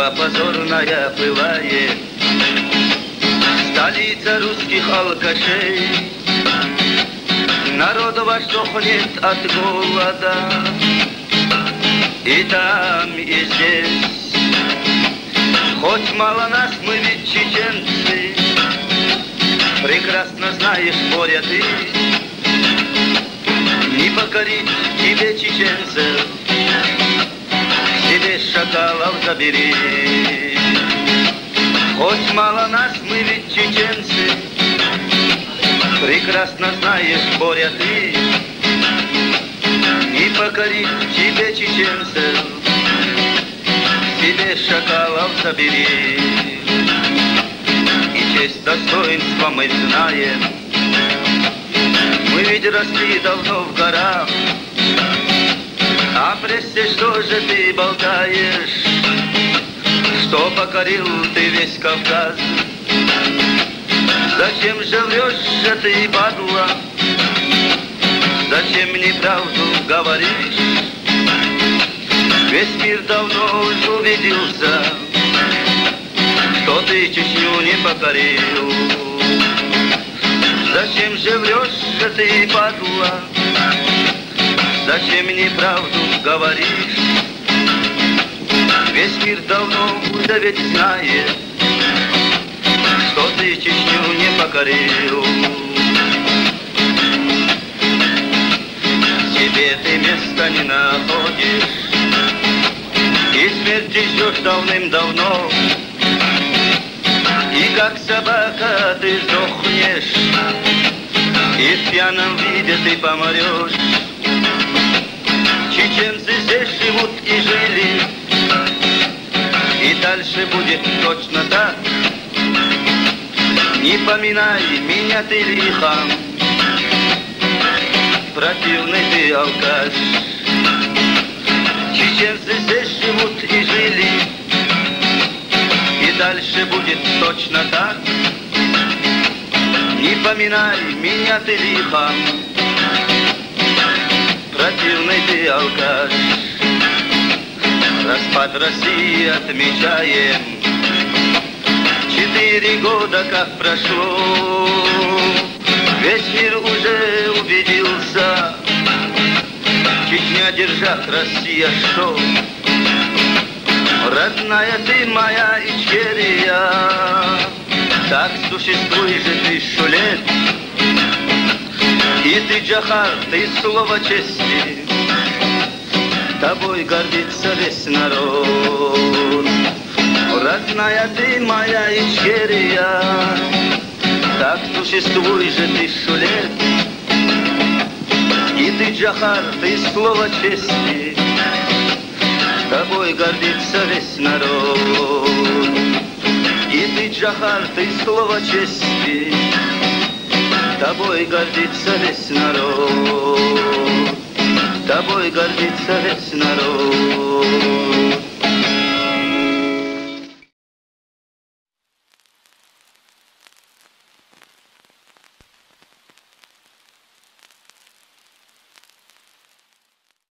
Москва позорная пылает, столица русских алкашей. Народу ваш сохнет от голода, и там, и здесь. Хоть мало нас, мы ведь чеченцы, прекрасно знаешь, боря ты, не покорить тебе чеченцев, себе шакалов забери. Хоть мало нас, мы ведь чеченцы, прекрасно знаешь, боря ты, не покорить тебе чеченцев, себе шакалов забери. И честь достоинства мы знаем, мы ведь росли давно в горах. А прессе что же ты болтаешь, что покорил ты весь Кавказ? Зачем же врешь же ты, падла? Зачем неправду говоришь? Весь мир давно уже убедился, что ты Чечню не покорил. Зачем же врешь же ты, падла? Зачем неправду говоришь? Весь мир давно уже ведь знает, что ты Чечню не покорил. Себе ты места не находишь, и смерти ждешь давным-давно. И как собака ты сдохнешь, и в пьяном виде ты помрешь. Чеченцы здесь живут и жили, и дальше будет точно так. Не поминай меня ты лихом, противный ты алкаш. Чеченцы здесь живут и жили, и дальше будет точно так. Не поминай меня ты лихом, противный ты алкаш. Распад России отмечаем, 4 года как прошло. Весь мир уже убедился, Чечня держак, Россия что? Родная ты моя Ичкерия, так существуй же 1000 лет. И ты, Джохар, ты слово чести, тобой гордится весь народ. Родная ты моя Ичкерия, так существуй же 1000 лет. И ты, Джохар, ты слово чести, тобой гордится весь народ. И ты, Джохар, ты слово чести, тобой гордится весь народ. Тобой гордится весь народ.